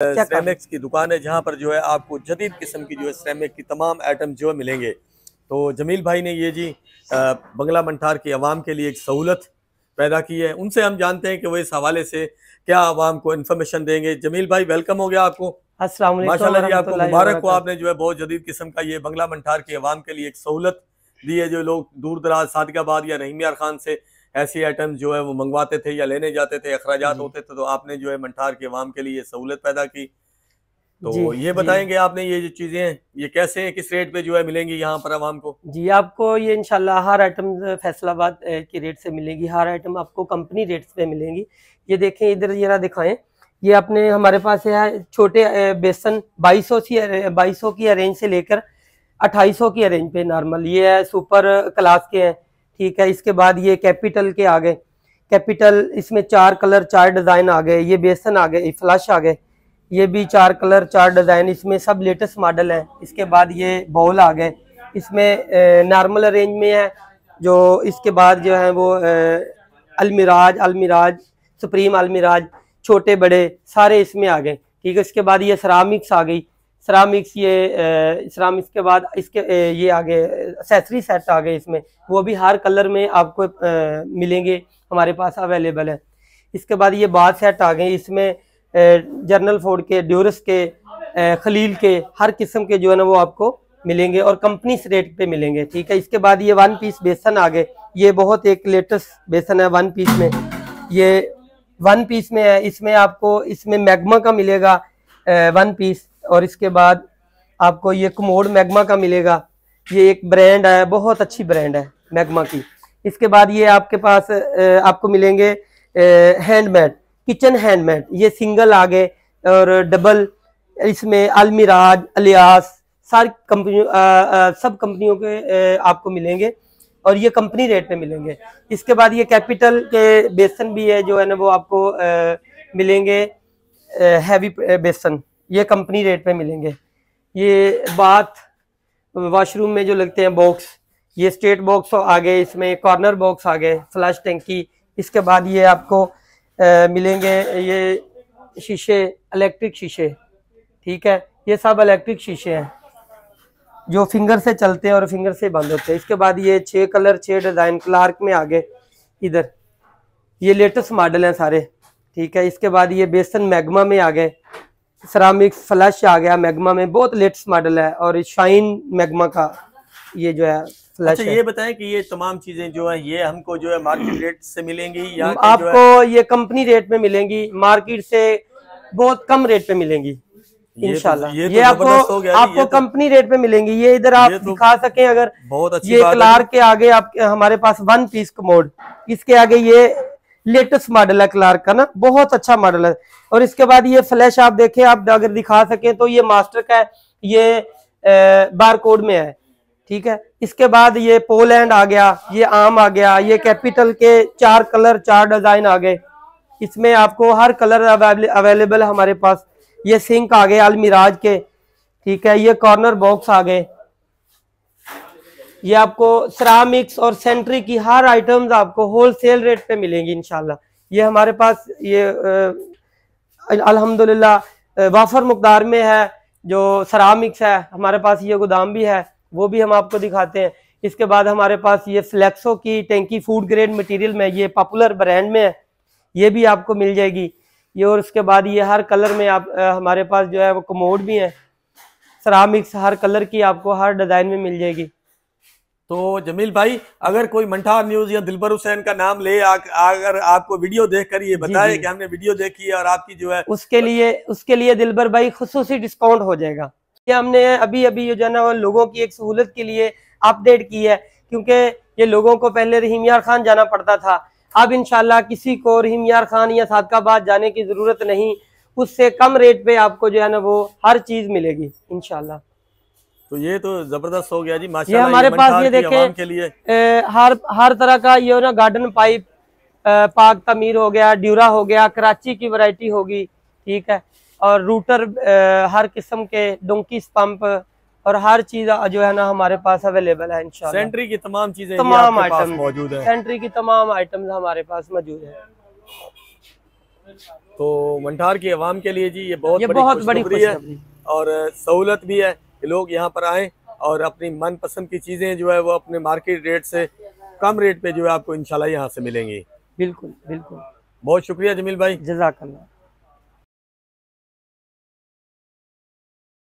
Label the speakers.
Speaker 1: Ceramics की दुकान है जहाँ पर जो है आपको जदीद किस्म की जो है सिरेमिक की तमाम आइटम जो है मिलेंगे। तो जमील भाई ने ये जी बंगला मंठार की आवाम के लिए एक सहूलत पैदा की है। उनसे हम जानते हैं कि वो इस हवाले से क्या आवाम को इन्फॉर्मेशन देंगे। जमील भाई, वेलकम हो गया आपको।
Speaker 2: अस्सलाम वालेकुम
Speaker 1: माशाल्लाह जी, आपको
Speaker 2: वरहमतुल्लाहि
Speaker 1: मुबारक हो,
Speaker 2: वबरकातुहू।
Speaker 1: आपने जो है बहुत जदीद किस्म का ये बंगला मंठार की आवाम के लिए एक सहूलत दी है। जो लोग दूर दराज सादिकाबाद या रहीम यार खान से ऐसी आइटम जो है वो मंगवाते थे या लेने जाते थे, अखराजात
Speaker 2: जी
Speaker 1: होते थे, तो आपने जो है मंठार के अवाम के लिए सहूलत पैदा की।
Speaker 2: जी
Speaker 1: तो ये
Speaker 2: जी
Speaker 1: बताएंगे आपने ये जो चीजें हैं ये कैसे हैं, किस रेट पे जो है मिलेंगी यहाँ पर आवाम को।
Speaker 2: जी आपको ये इंशाल्लाह हर आइटम फैसलाबाद की रेट से मिलेगी। हर आइटम आपको कंपनी रेट्स पे मिलेंगी। ये देखें, इधर जरा दिखाएं। ये अपने हमारे पास है छोटे बेसन 2200 की रेंज से लेकर 2800 की रेंज पे नॉर्मल, ये है सुपर क्लास के हैं। ठीक है, इसके बाद ये कैपिटल के आ गए। कैपिटल इसमें 4 कलर 4 डिज़ाइन आ गए। ये बेसन आ गए, फ्लश आ गए। ये भी 4 कलर 4 डिज़ाइन, इसमें सब लेटेस्ट मॉडल है। इसके बाद ये बॉल आ गए, इसमें नॉर्मल रेंज में है। जो इसके बाद जो है वो अलमिराज सुप्रीम अलमिराज छोटे बड़े सारे इसमें आ गए। ठीक है, इसके बाद ये सरामिक्स आ गई। सरामिक्स ये सरामिक्स के बाद इसके ये आ गए एक्सेसरी सेट आ गए। इसमें वो भी हर कलर में आपको मिलेंगे, हमारे पास अवेलेबल है। इसके बाद ये बाथ सेट आ गए। इसमें जर्नल फोर्ड के, ड्यूरस के, खलील के हर किस्म के जो है ना वो आपको मिलेंगे और कंपनी से रेट पे मिलेंगे। ठीक है, इसके बाद ये 1 पीस बेसन आ गए। ये बहुत एक लेटेस्ट बेसन है 1 पीस में। ये 1 पीस में है। इसमें आपको इसमें मैग्मा का मिलेगा 1 पीस, और इसके बाद आपको ये कमोड मैग्मा का मिलेगा। ये एक ब्रांड है, बहुत अच्छी ब्रांड है मैग्मा की। इसके बाद ये आपके पास आपको मिलेंगे हैंडमेड किचन हैंडमेड। ये सिंगल आ गए और डबल, इसमें अलमिराज अलियास सारी कंपनियों सब कंपनियों के आपको मिलेंगे और ये कंपनी रेट पे मिलेंगे। इसके बाद ये कैपिटल के बेसन भी है जो है ना वो आपको मिलेंगे हैवी बेसन, ये कंपनी रेट पे मिलेंगे। ये बाथ वॉशरूम में जो लगते हैं बॉक्स, ये स्ट्रेट बॉक्स आ गए। इसमें कॉर्नर बॉक्स आ गए, फ्लश टंकी। इसके बाद ये आपको मिलेंगे ये शीशे, इलेक्ट्रिक शीशे। ठीक है, ये सब इलेक्ट्रिक शीशे हैं जो फिंगर से चलते हैं और फिंगर से बंद होते हैं। इसके बाद ये 6 कलर 6 डिज़ाइन क्लार्क में आ गए। इधर ये लेटेस्ट मॉडल हैं सारे। ठीक है, इसके बाद ये बेसन मैग्मा में आ गए। सरामिक्स फ्लश आ गया मैग्मा में, बहुत लेटेस्ट मॉडल है। और शाइन मैग्मा का ये जो है फ्लश
Speaker 1: अच्छा,
Speaker 2: है।
Speaker 1: ये बताएं कि ये तमाम चीजें जो है ये हमको जो है मार्केट रेट से मिलेंगी या
Speaker 2: आपको ये कंपनी रेट में मिलेंगी, मार्केट से बहुत कम रेट पे मिलेंगी इंशाल्लाह। ये आपको कंपनी रेट पे मिलेंगी। ये इधर आप दिखा सकें अगर,
Speaker 1: बहुत अच्छी
Speaker 2: ये
Speaker 1: बात है।
Speaker 2: क्लार्क के आगे आप हमारे पास 1 पीस कमोड, इसके आगे ये लेटेस्ट मॉडल है क्लार्क का ना, बहुत अच्छा मॉडल है। और इसके बाद ये फ्लैश आप देखें, आप अगर दिखा सकें तो ये मास्टर का है, ये बारकोड में है। ठीक है, इसके बाद ये पोलैंड आ गया, ये आम आ गया। ये कैपिटल के 4 कलर 4 डिजाइन आ गए। इसमें आपको हर कलर अवेलेबल है हमारे पास। ये सिंक आ गए अलमिराज के। ठीक है, ये कॉर्नर बॉक्स आ गए। ये आपको सरामिक्स और सेंट्री की हर आइटम्स आपको होलसेल रेट पे मिलेंगी इंशाल्लाह। ये हमारे पास ये अल्हम्दुलिल्लाह वाफर मुकदार में है। जो सरामिक्स है हमारे पास, ये गोदाम भी है, वो भी हम आपको दिखाते हैं। इसके बाद हमारे पास ये फ्लेक्सो की टैंकी फूड ग्रेड मटेरियल में, ये पॉपुलर ब्रांड में है, ये भी आपको मिल जाएगी ये। और उसके बाद ये हर कलर में आप हमारे पास जो है वो कमोड भी है। सरामिक्स हर कलर की आपको हर डिजाइन में मिल जाएगी।
Speaker 1: तो जमील भाई, अगर कोई मंठार न्यूज या दिलबर हुसैन का नाम ले अगर आपको वीडियो देखकर ये बताए कि हमने वीडियो देखी है और आपकी जो है,
Speaker 2: उसके लिए दिलबर भाई खुसूसी डिस्काउंट हो जाएगा। ये हमने अभी अभी जो है ना लोगों की एक सहूलत के लिए अपडेट की है, क्योंकि ये लोगों को पहले रहीम यार खान जाना पड़ता था। अब इंशाल्लाह किसी को रहीम यार खान या सादकाबाद जाने की जरूरत नहीं, उससे कम रेट पे आपको जो है ना वो हर चीज मिलेगी इंशाल्लाह।
Speaker 1: तो ये तो जबरदस्त हो गया जी माशाल्लाह।
Speaker 2: ये हमारे पास ये देखें
Speaker 1: के लिए
Speaker 2: हर तरह का ये ना गार्डन पाइप, पाक तमीर हो गया, ड्यूरा हो गया, कराची की वैरायटी होगी। ठीक है, और रूटर हर किस्म के, डोंकीस पंप और हर चीज जो है ना हमारे पास अवेलेबल है इंशाल्लाह।
Speaker 1: सेंट्री की तमाम चीजें
Speaker 2: तमाम आइटम
Speaker 1: मौजूद है।
Speaker 2: सेंट्री की तमाम आइटम्स हमारे पास मौजूद है।
Speaker 1: तो मंठार की आवाम के लिए जी ये बहुत बड़ी
Speaker 2: खुशखबरी
Speaker 1: है और सहूलत भी है कि लोग यहाँ पर आएँ और अपनी मनपसंद की चीज़ें जो है वो अपने मार्केट रेट से कम रेट पे जो है आपको इंशाल्लाह यहाँ से मिलेंगी।
Speaker 2: बिल्कुल बिल्कुल।
Speaker 1: बहुत शुक्रिया जमील भाई।
Speaker 2: जज़ाकल्लाह।